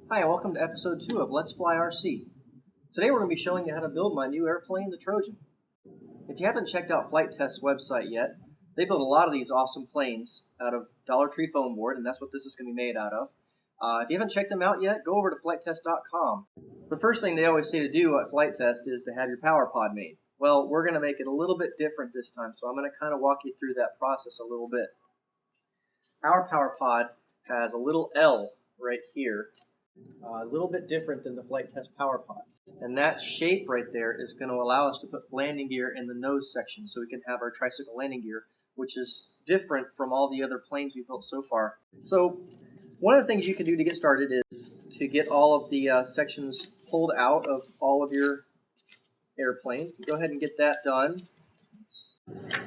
Hi, and welcome to episode 2 of Let's Fly RC. Today we're going to be showing you how to build my new airplane, the Trojan. If you haven't checked out Flight Test's website yet, they build a lot of these awesome planes out of Dollar Tree foam board, and that's what this is going to be made out of. If you haven't checked them out yet, go over to flighttest.com. The first thing they always say to do at Flight Test is to have your power pod made. Well, we're going to make it a little bit different this time, so I'm going to kind of walk you through that process a little bit. Our power pod has a little L right here. A little bit different than the Flight Test power pod. And that shape right there is going to allow us to put landing gear in the nose section so we can have our tricycle landing gear, which is different from all the other planes we've built so far. So one of the things you can do to get started is to get all of the sections pulled out of all of your airplane. Go ahead and get that done.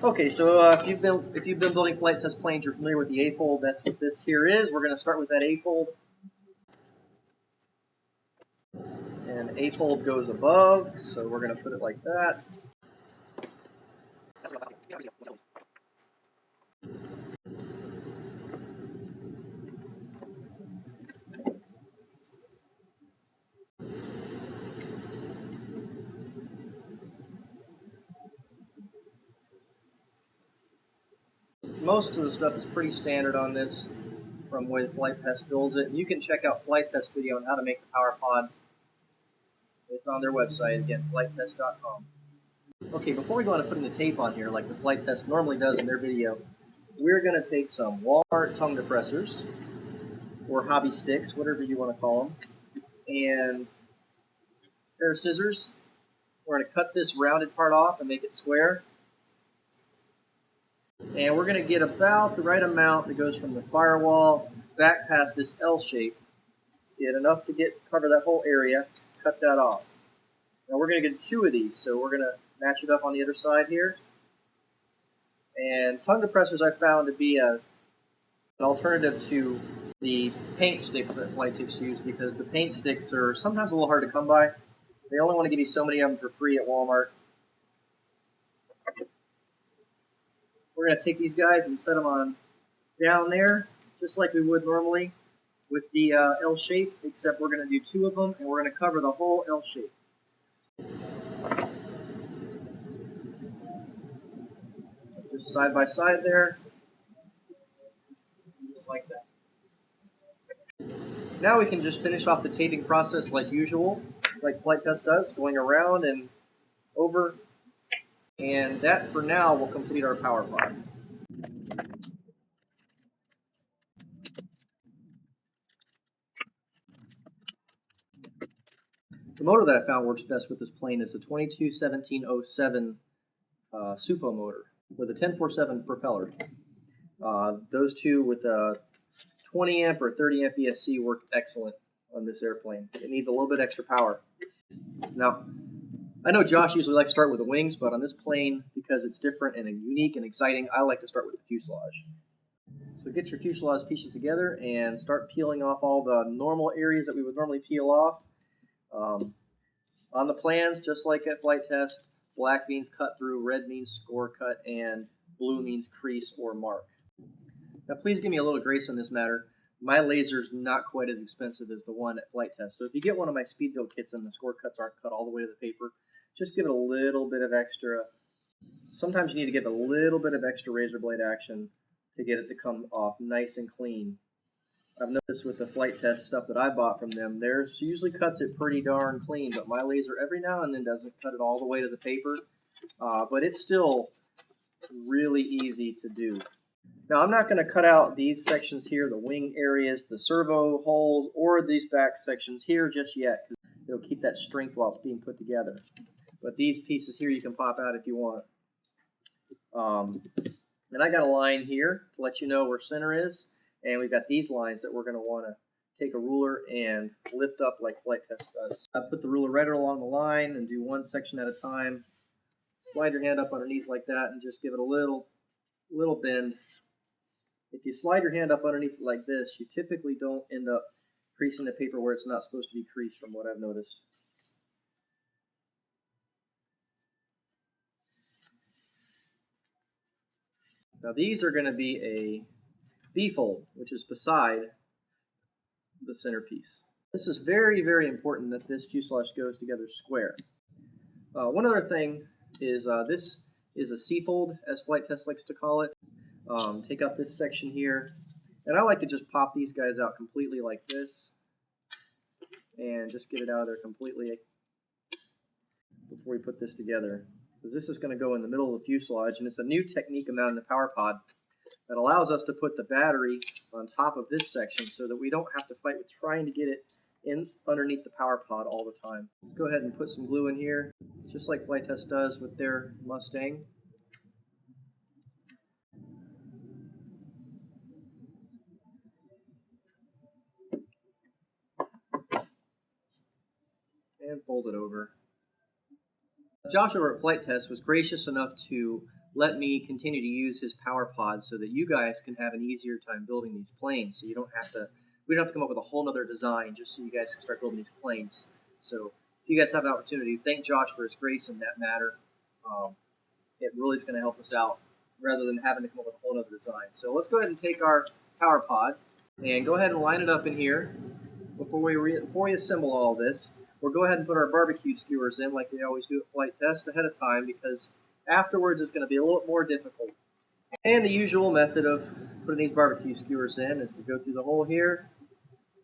Okay, so if you've been building Flight Test planes, you're familiar with the A-fold. That's what this here is. We're going to start with that A-fold. And A-fold goes above, so we're going to put it like that. Most of the stuff is pretty standard on this from the way Flight Test builds it. You can check out Flight Test video on how to make the power pod. It's on their website, again, flighttest.com. Okay, before we go on to putting the tape on here, like the Flight Test normally does in their video, we're going to take some Walmart tongue depressors, or hobby sticks, whatever you want to call them, and a pair of scissors. We're going to cut this rounded part off and make it square. And we're going to get about the right amount that goes from the firewall back past this L shape. Get enough to cover that whole area. Cut that off. Now we're going to get 2 of these, so we're going to match it up on the other side here. And tongue depressors I found to be an alternative to the paint sticks that Flight Test use, because the paint sticks are sometimes a little hard to come by. They only want to give you so many of them for free at Walmart. We're going to take these guys and set them on down there, just like we would normally with the L shape, except we're going to do 2 of them, and we're going to cover the whole L shape. Just side by side there, just like that. Now we can just finish off the taping process like usual, like Flight Test does, going around and over, and that for now will complete our power pod. The motor that I found works best with this plane is the 221707 Supo motor with a 1047 propeller. Those two with a 20 amp or 30 amp ESC work excellent on this airplane. It needs a little bit extra power. Now, I know Josh usually likes to start with the wings, but on this plane, because it's different and unique and exciting, I like to start with the fuselage. So get your fuselage pieces together and start peeling off all the normal areas that we would normally peel off. On the plans, just like at Flight Test, black means cut through, red means score cut, and blue means crease or mark. Now please give me a little grace on this matter. My laser's not quite as expensive as the one at Flight Test, so if you get one of my speed build kits and the score cuts aren't cut all the way to the paper, just give it a little bit of extra. Sometimes you need to get a little bit of extra razor blade action to get it to come off nice and clean. I've noticed with the Flight Test stuff that I bought from them, theirs usually cuts it pretty darn clean, but my laser every now and then doesn't cut it all the way to the paper, but it's still really easy to do. Now I'm not going to cut out these sections here, the wing areas, the servo holes, or these back sections here just yet, because it'll keep that strength while it's being put together. But these pieces here you can pop out if you want. And I got a line here to let you know where center is. And we've got these lines that we're going to want to take a ruler and lift up like Flight Test does. I put the ruler right along the line and do one section at a time. Slide your hand up underneath like that and just give it a little bend. If you slide your hand up underneath it like this, you typically don't end up creasing the paper where it's not supposed to be creased, from what I've noticed. Now these are going to be a B-fold, which is beside the centerpiece. This is very, very important that this fuselage goes together square. One other thing is this is a C-fold, as Flight Test likes to call it. Take out this section here, and I like to just pop these guys out completely like this, and just get it out of there completely before we put this together. Because this is going to go in the middle of the fuselage, and it's a new technique I'm mounting the power pod that allows us to put the battery on top of this section so that we don't have to fight with trying to get it in underneath the power pod all the time. Let's go ahead and put some glue in here, just like Flight Test does with their Mustang. And fold it over. Josh over at Flight Test was gracious enough to let me continue to use his power pod so that you guys can have an easier time building these planes. So we don't have to come up with a whole nother design just so you guys can start building these planes. So if you guys have an opportunity, thank Josh for his grace in that matter. It really is going to help us out rather than having to come up with a whole other design. So let's go ahead and take our power pod and go ahead and line it up in here before we assemble all this. We'll go ahead and put our barbecue skewers in like we always do at Flight Test ahead of time, because afterwards it's going to be a little more difficult. And the usual method of putting these barbecue skewers in is to go through the hole here,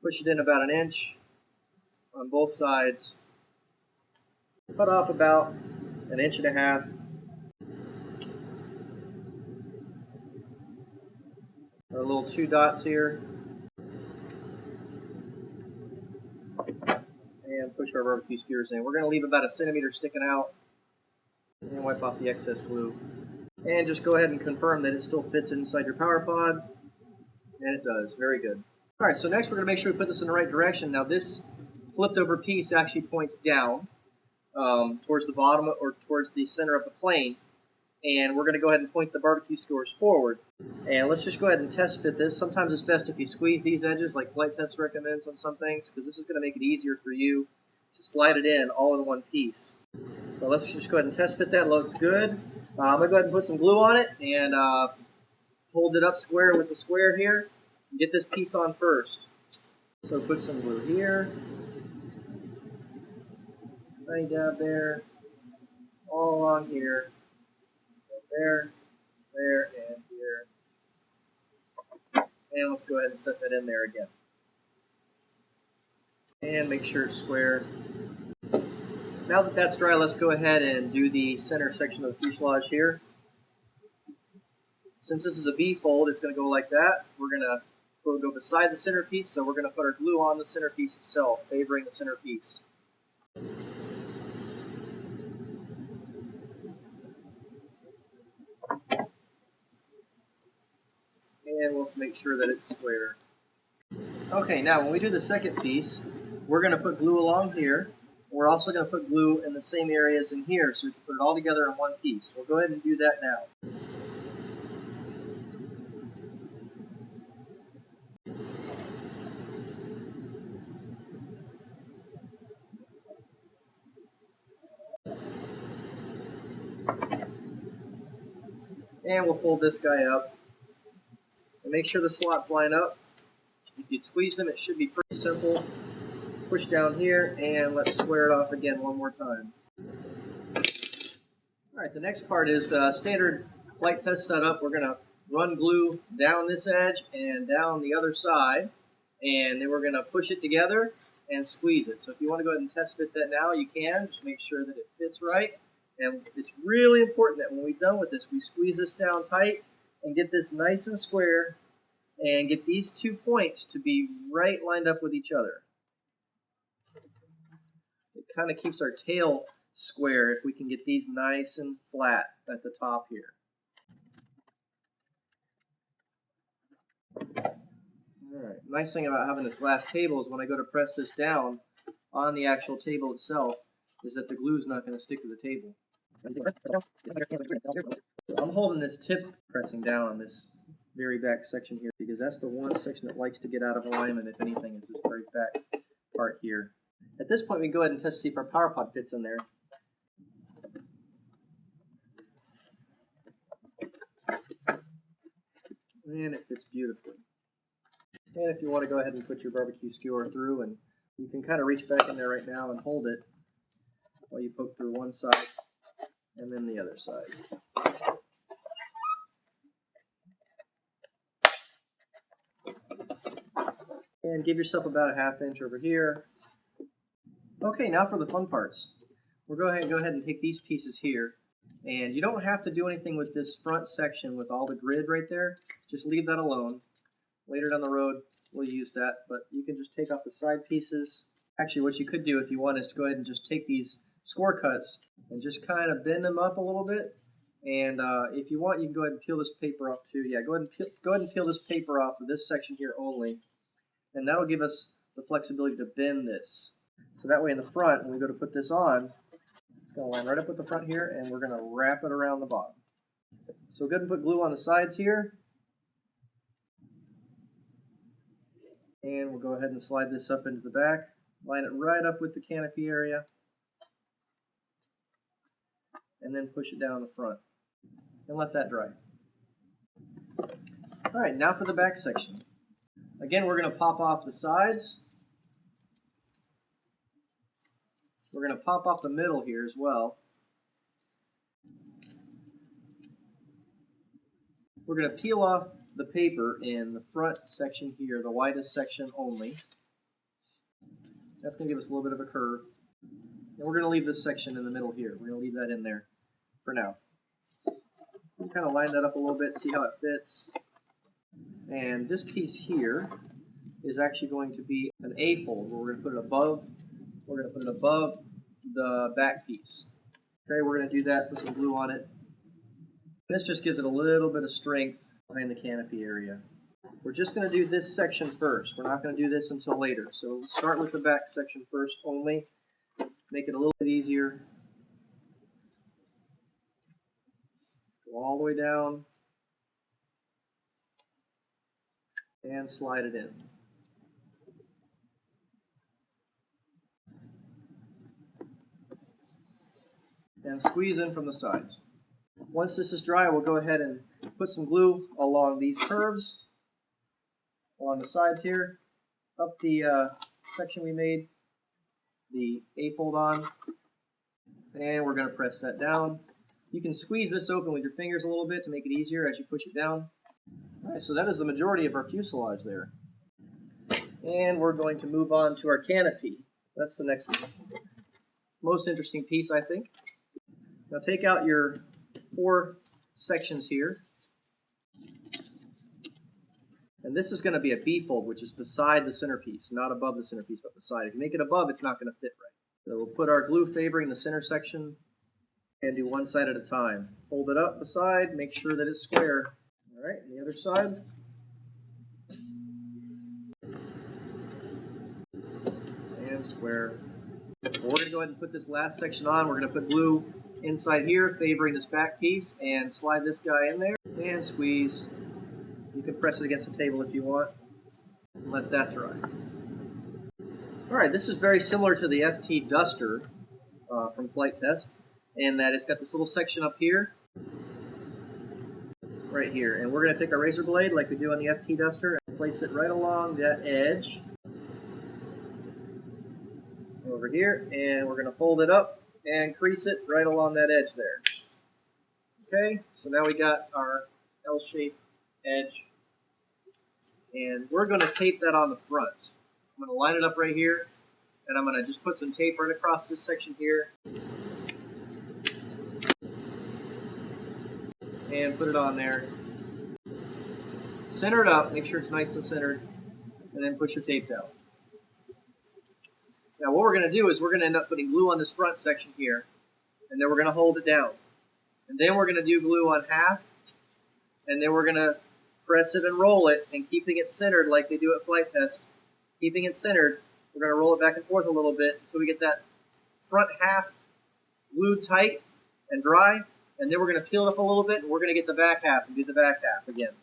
push it in about 1 inch on both sides, cut off about 1.5 inches. Our little 2 dots here. And push our barbecue skewers in. We're going to leave about 1 centimeter sticking out and wipe off the excess glue. And just go ahead and confirm that it still fits inside your power pod. And it does. Very good. All right, so next we're going to make sure we put this in the right direction. Now this flipped over piece actually points down towards the bottom or towards the center of the plane. And we're going to go ahead and point the barbecue skewers forward. And let's just go ahead and test fit this. Sometimes it's best if you squeeze these edges like Flight Test recommends on some things, because this is going to make it easier for you to slide it in all in one piece. So let's just go ahead and test fit that. Looks good. I'm going to go ahead and put some glue on it and hold it up square with the square here. And get this piece on first. So put some glue here. Right down there. All along here. There, and here. And let's go ahead and set that in there again. And make sure it's square. Now that that's dry, let's go ahead and do the center section of the fuselage here. Since this is a V-fold, it's going to go like that. We're going to go beside the centerpiece, so we're going to put our glue on the centerpiece itself, favoring the centerpiece. And we'll make sure that it's square. Okay, now when we do the second piece, we're going to put glue along here. We're also going to put glue in the same areas in here so we can put it all together in one piece. We'll go ahead and do that now. And we'll fold this guy up. And make sure the slots line up. If you squeeze them, it should be pretty simple. Push down here, and let's square it off again one more time. All right, the next part is standard Flight Test setup. We're going to run glue down this edge and down the other side, and then we're going to push it together and squeeze it. So if you want to go ahead and test fit that now, you can. Just make sure that it fits right. And it's really important that when we're done with this, we squeeze this down tight and get this nice and square and get these 2 points to be right lined up with each other. It kind of keeps our tail square if we can get these nice and flat at the top here. Alright, nice thing about having this glass table is when I go to press this down on the actual table itself is that the glue is not going to stick to the table. I'm holding this tip pressing down on this very back section here because that's the one section that likes to get out of alignment, if anything, is this very back part here. At this point, we can go ahead and test to see if our power pod fits in there. And it fits beautifully. And if you want to go ahead and put your barbecue skewer through and You can kind of reach back in there right now and hold it while you poke through one side and then the other side. And give yourself about a ½ inch over here. Okay, now for the fun parts. We'll go ahead and take these pieces here. And you don't have to do anything with this front section with all the grid right there. Just leave that alone. Later down the road, we'll use that. But you can just take off the side pieces. Actually, what you could do if you want is to go ahead and just take these score cuts and just kind of bend them up a little bit. And if you want, you can go ahead and peel this paper off too. Yeah, go ahead and peel this paper off of this section here only. And that'll give us the flexibility to bend this. So that way in the front, when we go to put this on, it's going to line right up with the front here, and we're going to wrap it around the bottom. So we'll go ahead and put glue on the sides here. And we'll go ahead and slide this up into the back. Line it right up with the canopy area. And then push it down on the front. And let that dry. All right, now for the back section. Again, we're going to pop off the sides. We're going to pop off the middle here as well. We're going to peel off the paper in the front section here, the widest section only. That's going to give us a little bit of a curve. And we're going to leave this section in the middle here. We're going to leave that in there for now. We'll kind of line that up a little bit, see how it fits. And this piece here is actually going to be an A-fold where we're going to put it above. We're going to put it above the back piece. Okay, we're going to do that, put some glue on it. This just gives it a little bit of strength behind the canopy area. We're just going to do this section first. We're not going to do this until later. So we'll start with the back section first only. Make it a little bit easier. Go all the way down. And slide it in. And squeeze in from the sides. Once this is dry, we'll go ahead and put some glue along these curves, along the sides here, up the section we made the A-fold on, and we're going to press that down. You can squeeze this open with your fingers a little bit to make it easier as you push it down. All right, so that is the majority of our fuselage there. And we're going to move on to our canopy. That's the next most interesting piece, I think. Now take out your 4 sections here. And this is going to be a B-fold, which is beside the centerpiece, not above the centerpiece, but beside. If you make it above, it's not going to fit right. So we'll put our glue favoring the center section and do one side at a time. Fold it up beside, make sure that it's square. All right, and the other side. And square. We're going to go ahead and put this last section on. We're going to put glue inside here, favoring this back piece, and slide this guy in there, and squeeze. You can press it against the table if you want, and let that dry. All right, this is very similar to the FT Duster from Flight Test, in that it's got this little section up here, right here, and we're going to take our razor blade, like we do on the FT Duster, and place it right along that edge, over here, and we're going to fold it up and crease it right along that edge there. Okay, so now we got our L-shaped edge, and we're going to tape that on the front. I'm going to line it up right here, and I'm going to just put some tape right across this section here, and put it on there. Center it up, make sure it's nice and centered, and then put your tape down. Now what we're going to do is we're going to end up putting glue on this front section here, and then we're going to hold it down. And then we're going to do glue on half, and then we're going to press it and roll it, and keeping it centered like they do at Flight Test, keeping it centered, we're going to roll it back and forth a little bit until we get that front half glued tight and dry, and then we're going to peel it up a little bit, and we're going to get the back half and do the back half again.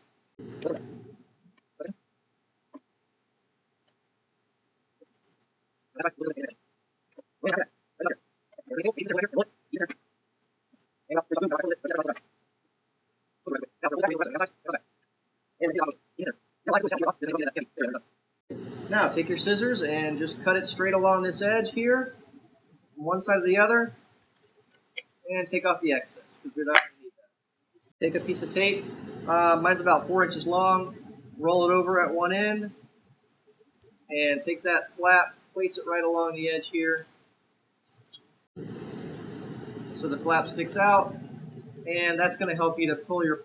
Now take your scissors and just cut it straight along this edge here, from one side to the other, and take off the excess, because we're not going to need that. Take a piece of tape, mine's about 4 inches long, roll it over at one end, and take that flap, place it right along the edge here, so the flap sticks out, and that's going to help you to pull your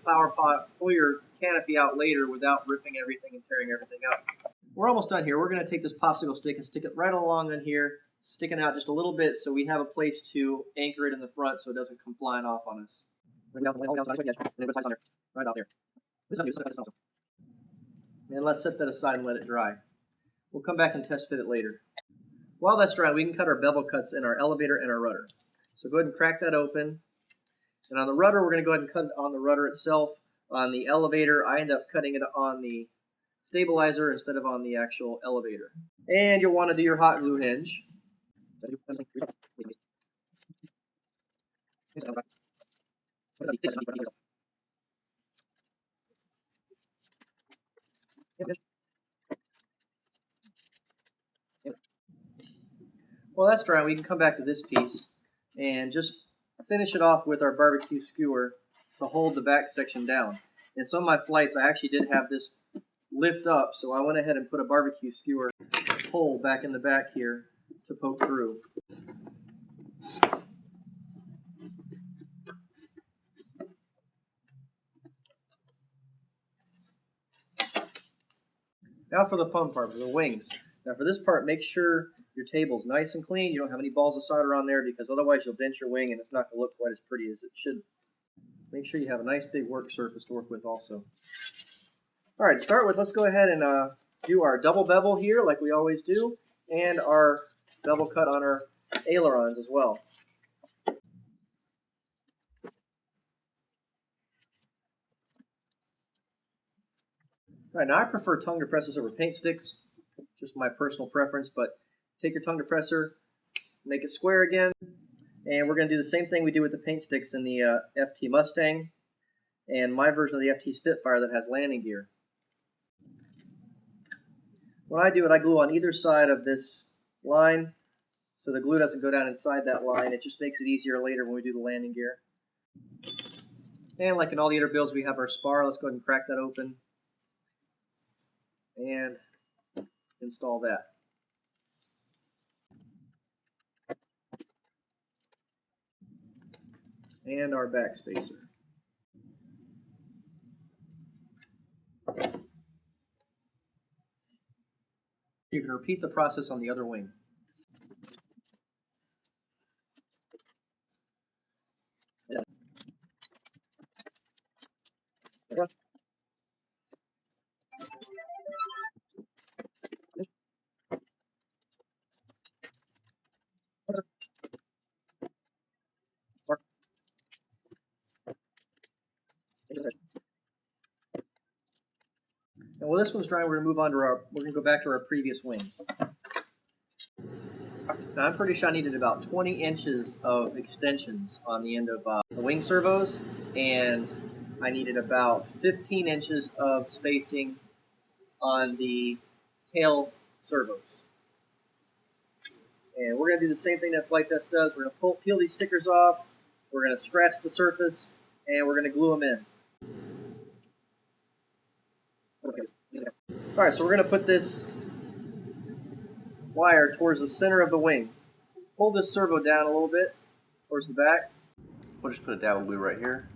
pull your canopy out later without ripping everything and tearing everything up. We're almost done here. We're going to take this popsicle stick and stick it right along in here, sticking out just a little bit so we have a place to anchor it in the front so it doesn't come flying off on us. Right out there. And let's set that aside and let it dry. We'll come back and test fit it later. While that's dry, we can cut our bevel cuts in our elevator and our rudder. So go ahead and crack that open. And on the rudder, we're going to go ahead and cut it on the rudder itself. On the elevator, I end up cutting it on the stabilizer instead of on the actual elevator. And you'll want to do your hot glue hinge. Well, that's dry. We can come back to this piece and just finish it off with our barbecue skewer to hold the back section down. In some of my flights, I actually did have this lift up, so I went ahead and put a barbecue skewer hole back in the back here to poke through. Now for the fun part, for the wings. Now for this part, make sure your table's nice and clean. You don't have any balls of solder on there because otherwise you'll dent your wing and it's not going to look quite as pretty as it should. Make sure you have a nice big work surface to work with also. Alright, to start with, let's go ahead and do our double bevel here like we always do, and our bevel cut on our ailerons as well. Alright, now I prefer tongue depressors over paint sticks, just my personal preference, but take your tongue depressor, make it square again, and we're going to do the same thing we do with the paint sticks in the FT Mustang and my version of the FT Spitfire that has landing gear. When I do it, I glue on either side of this line so the glue doesn't go down inside that line. It just makes it easier later when we do the landing gear. And like in all the other builds, we have our spar. Let's go ahead and crack that open and install that. And our back spacer. You can repeat the process on the other wing. And while this one's dry, we're going to move on to we're going to go back to our previous wing. Now I'm pretty sure I needed about 20 inches of extensions on the end of the wing servos, and I needed about 15 inches of spacing on the tail servos. And we're going to do the same thing that Flight Test does. We're going to peel these stickers off, we're going to scratch the surface, and we're going to glue them in. Alright, so we're going to put this wire towards the center of the wing. Pull this servo down a little bit towards the back. We'll just put a dab of glue right here.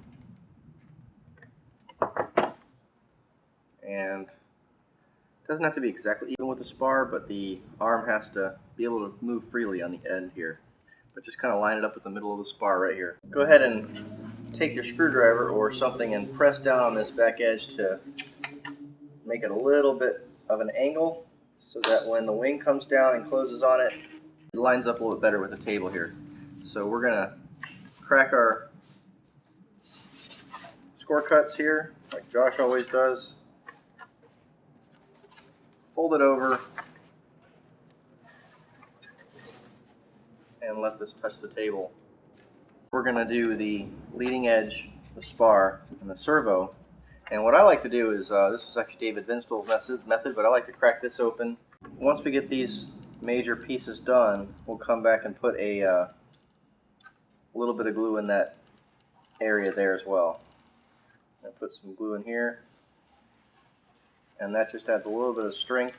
And it doesn't have to be exactly even with the spar, but the arm has to be able to move freely on the end here. But just kind of line it up with the middle of the spar right here. Go ahead and take your screwdriver or something and press down on this back edge to make it a little bit of an angle so that when the wing comes down and closes on it, it lines up a little bit better with the table here. So we're going to crack our score cuts here like Josh always does. Fold it over and let this touch the table. We're going to do the leading edge, the spar, and the servo. And what I like to do is, this was actually David Vinstall's method, but I like to crack this open Once we get these major pieces done, we'll come back and put a little bit of glue in that area there as well. I'll put some glue in here, and that just adds a little bit of strength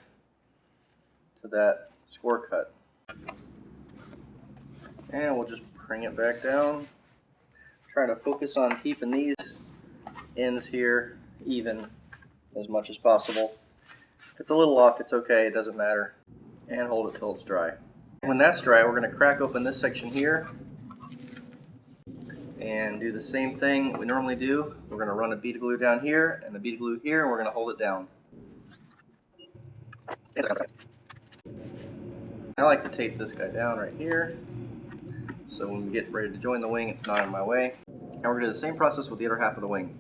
to that score cut. And we'll just bring it back down. Try to focus on keeping these ends here even as much as possible. If it's a little off, it's okay, it doesn't matter. And hold it till it's dry. When that's dry, we're going to crack open this section here and do the same thing that we normally do. We're going to run a bead of glue down here and a bead of glue here, and we're going to hold it down. I like to tape this guy down right here, so when we get ready to join the wing, it's not in my way. And we're going to do the same process with the other half of the wing.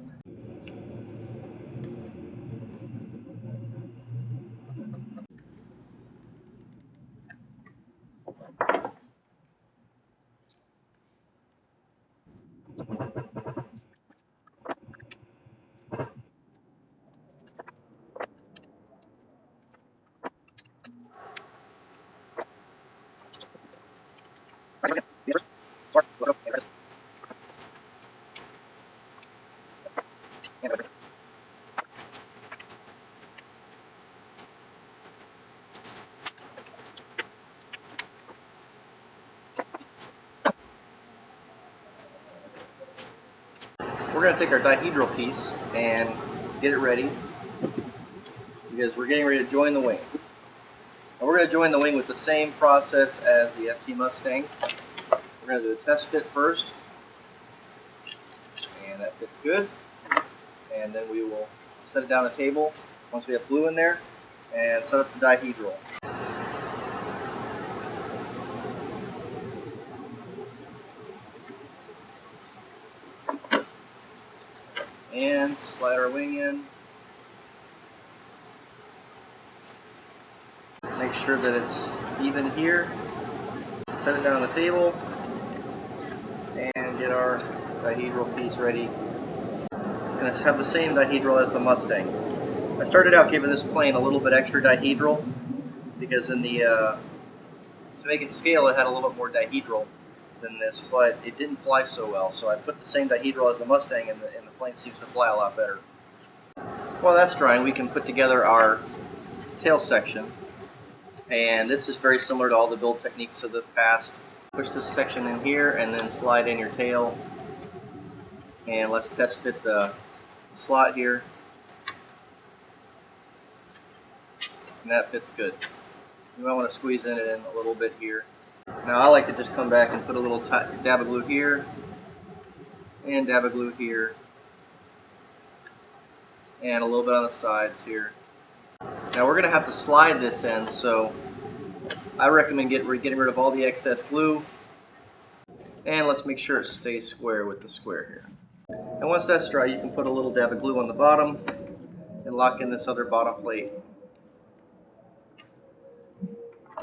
We're going to take our dihedral piece and get it ready because we're getting ready to join the wing. And we're going to join the wing with the same process as the FT Mustang. We're going to do a test fit first, and that fits good. And then we will set it down a table once we have glue in there and set up the dihedral. And slide our wing in. Make sure that it's even here. Set it down on the table and get our dihedral piece ready. It's going to have the same dihedral as the Mustang. I started out giving this plane a little bit extra dihedral because in the to make it scale, it had a little bit more dihedral than this, but it didn't fly so well. So I put the same dihedral as the Mustang, and the plane seems to fly a lot better. While that's drying, we can put together our tail section. And this is very similar to all the build techniques of the past. Push this section in here and then slide in your tail. And let's test fit the slot here. And that fits good. You might want to squeeze it in a little bit here. Now I like to just come back and put a little dab of glue here, and dab of glue here, and a little bit on the sides here. Now we're going to have to slide this in, so I recommend getting rid of all the excess glue, and let's make sure it stays square with the square here. And once that's dry, you can put a little dab of glue on the bottom and lock in this other bottom plate.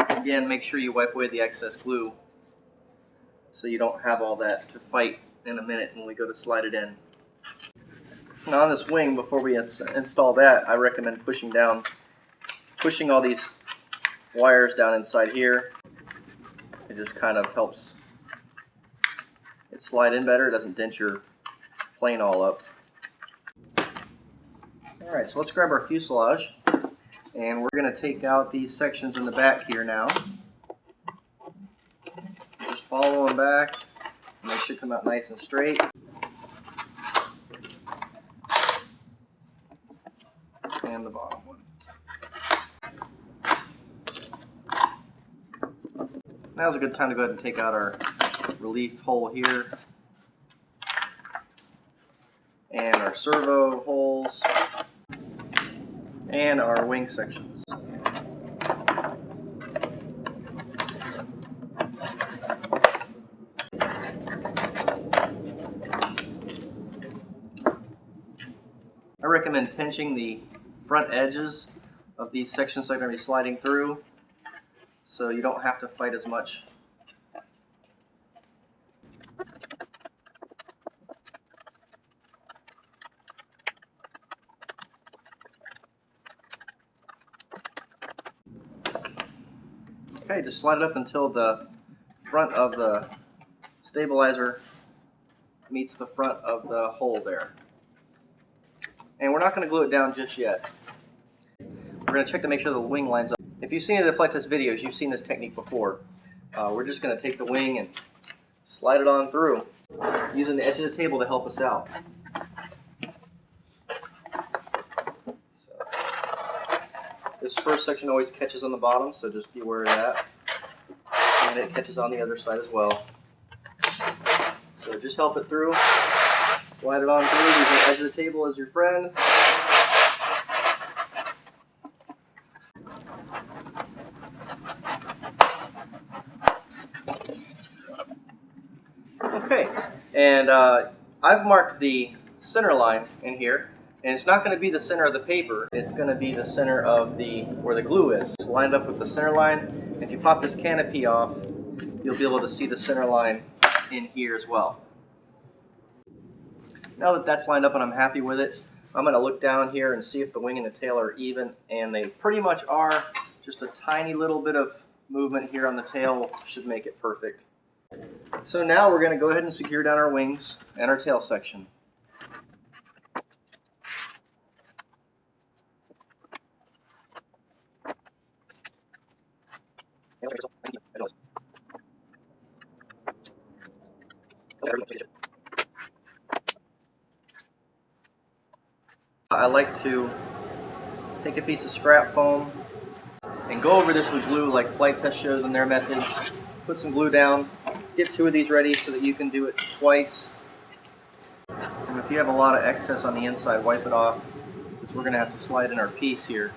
Again, make sure you wipe away the excess glue so you don't have all that to fight in a minute when we go to slide it in. Now on this wing, before we install that, I recommend pushing all these wires down inside here. It just kind of helps it slide in better. It doesn't dent your plane all up. Alright, so let's grab our fuselage. And we're going to take out these sections in the back here now. Just follow them back, and they should come out nice and straight. And the bottom one. Now's a good time to go ahead and take out our relief hole here. And our servo holes. And our wing sections. I recommend pinching the front edges of these sections that are going to be sliding through so you don't have to fight as much. Okay, just slide it up until the front of the stabilizer meets the front of the hole there. And we're not going to glue it down just yet. We're going to check to make sure the wing lines up. If you've seen any of the flight test videos, you've seen this technique before. We're just going to take the wing and slide it on through, using the edge of the table to help us out. This first section always catches on the bottom, so just be aware of that. And it catches on the other side as well. So just help it through. Slide it on through, use the edge of the table as your friend. Okay, and I've marked the center line in here, and it's not going to be the center of the paper, it's going to be the center of where the glue is. It's lined up with the center line. If you pop this canopy off, you'll be able to see the center line in here as well. Now that that's lined up and I'm happy with it, I'm going to look down here and see if the wing and the tail are even, and they pretty much are. Just a tiny little bit of movement here on the tail should make it perfect. So now we're going to go ahead and secure down our wings and our tail section. I like to take a piece of scrap foam and go over this with glue like flight test shows in their methods. Put some glue down, get 2 of these ready so that you can do it twice. And if you have a lot of excess on the inside, wipe it off, because we're going to have to slide in our piece here.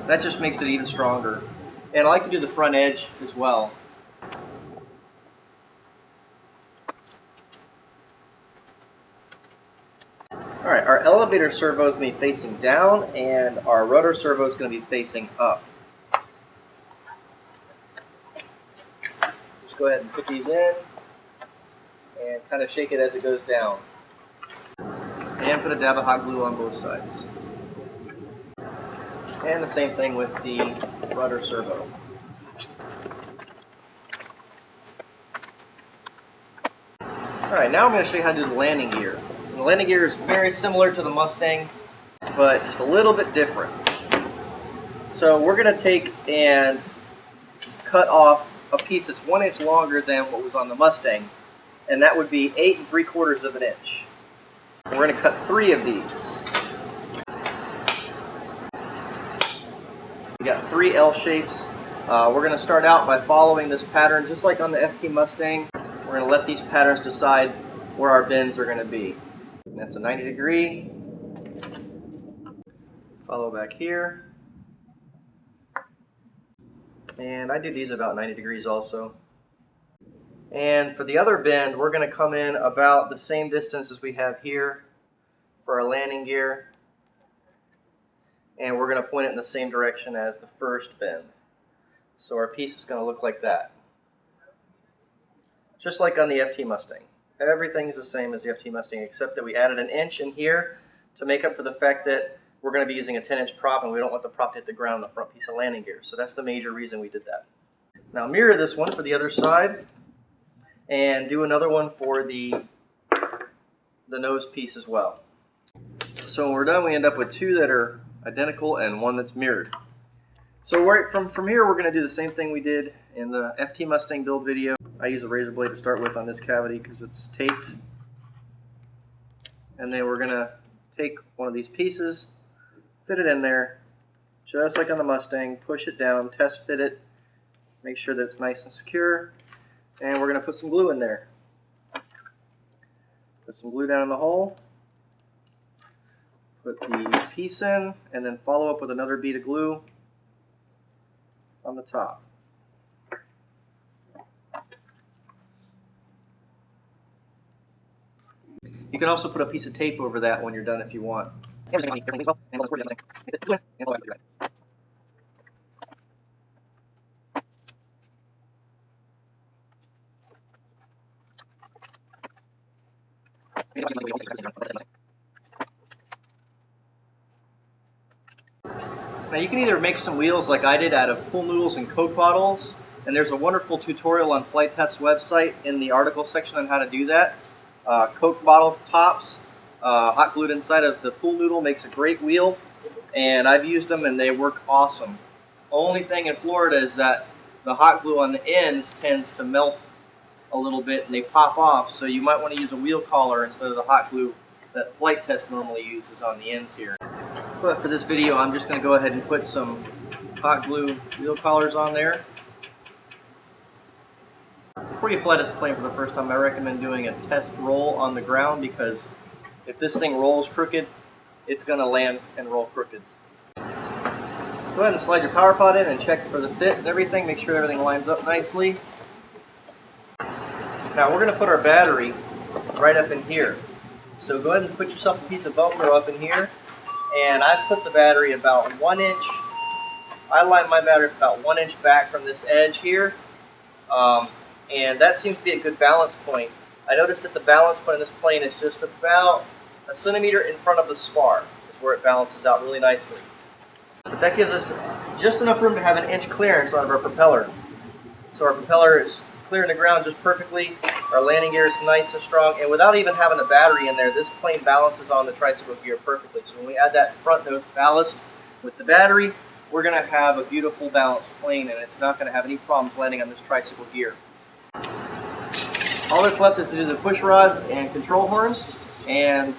That just makes it even stronger. And I like to do the front edge as well. Alright, our elevator servo is going to be facing down, and our rotor servo is going to be facing up. Just go ahead and put these in, and kind of shake it as it goes down. And put a dab of hot glue on both sides. And the same thing with the rudder servo. Alright, now I'm going to show you how to do the landing gear. And the landing gear is very similar to the Mustang, but just a little bit different. So we're going to take and cut off a piece that's 1 inch longer than what was on the Mustang, and that would be 8 3/4 of an inch. We're going to cut 3 of these. We got 3 L shapes. We're going to start out by following this pattern, just like on the FT Mustang. We're going to let these patterns decide where our bends are going to be. And that's a 90 degree. Follow back here. And I do these about 90 degrees also. And for the other bend, we're going to come in about the same distance as we have here for our landing gear. And we're going to point it in the same direction as the first bend. So our piece is going to look like that. Just like on the FT Mustang. Everything's the same as the FT Mustang, except that we added an inch in here to make up for the fact that we're going to be using a 10-inch prop, and we don't want the prop to hit the ground on the front piece of landing gear. So that's the major reason we did that. Now mirror this one for the other side, and do another one for the nose piece as well. So when we're done, we end up with 2 that are identical and 1 that's mirrored. So right from here, we're going to do the same thing we did in the FT Mustang build video. I use a razor blade to start with on this cavity because it's taped. And then we're going to take one of these pieces, fit it in there, just like on the Mustang, push it down, test fit it, make sure that it's nice and secure, and we're going to put some glue in there. Put some glue down in the hole, put the piece in, and then follow up with another bead of glue on the top. You can also put a piece of tape over that when you're done if you want. Now you can either make some wheels like I did out of pool noodles and Coke bottles, and there's a wonderful tutorial on Flight Test's website in the article section on how to do that. Coke bottle tops, hot glued inside of the pool noodle makes a great wheel, and I've used them and they work awesome. Only thing in Florida is that the hot glue on the ends tends to melt a little bit and they pop off, so you might want to use a wheel collar instead of the hot glue that Flight Test normally uses on the ends here. But for this video, I'm just going to go ahead and put some hot glue wheel collars on there. Before you fly this plane for the first time, I recommend doing a test roll on the ground, because if this thing rolls crooked, it's going to land and roll crooked. Go ahead and slide your power pod in and check for the fit and everything. Make sure everything lines up nicely. Now we're going to put our battery right up in here. So go ahead and put yourself a piece of Velcro up in here. And I put the battery about 1 inch. I line my battery about 1 inch back from this edge here. And that seems to be a good balance point. I noticed that the balance point of this plane is just about a centimeter in front of the spar, is where it balances out really nicely. But that gives us just enough room to have an inch clearance out of our propeller. So our propeller is clearing the ground just perfectly. Our landing gear is nice and strong, and without even having a battery in there, this plane balances on the tricycle gear perfectly. So when we add that front nose ballast with the battery, we're going to have a beautiful balanced plane, and it's not going to have any problems landing on this tricycle gear. All that's left is to do the push rods and control horns, and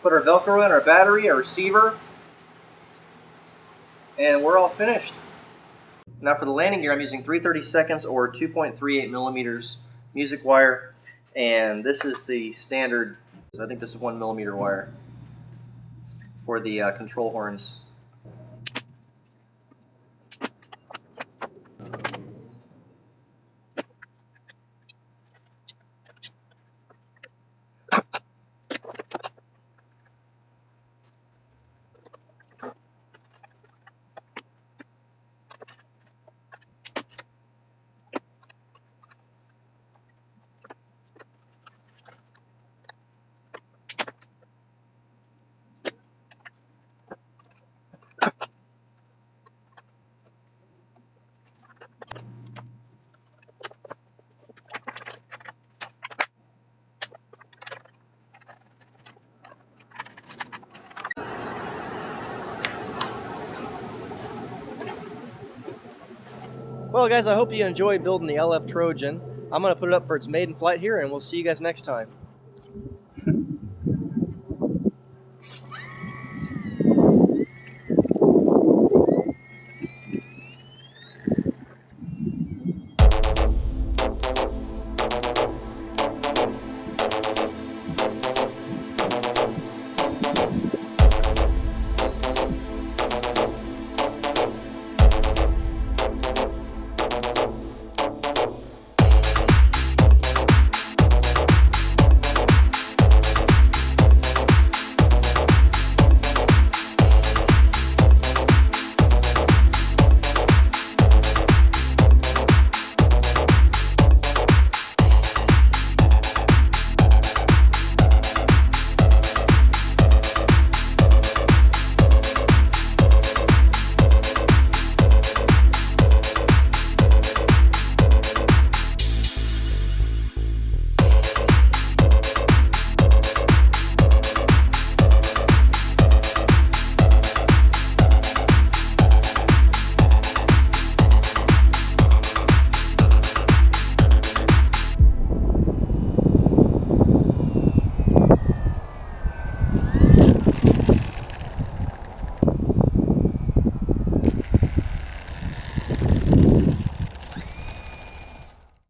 put our Velcro in, our battery, our receiver, and we're all finished. Now for the landing gear, I'm using 3/32 or 2.38 millimeters music wire, and this is the standard, I think this is 1 millimeter wire for the control horns. Well guys, I hope you enjoyed building the LF-Trojan. I'm going to put it up for its maiden flight here, and we'll see you guys next time.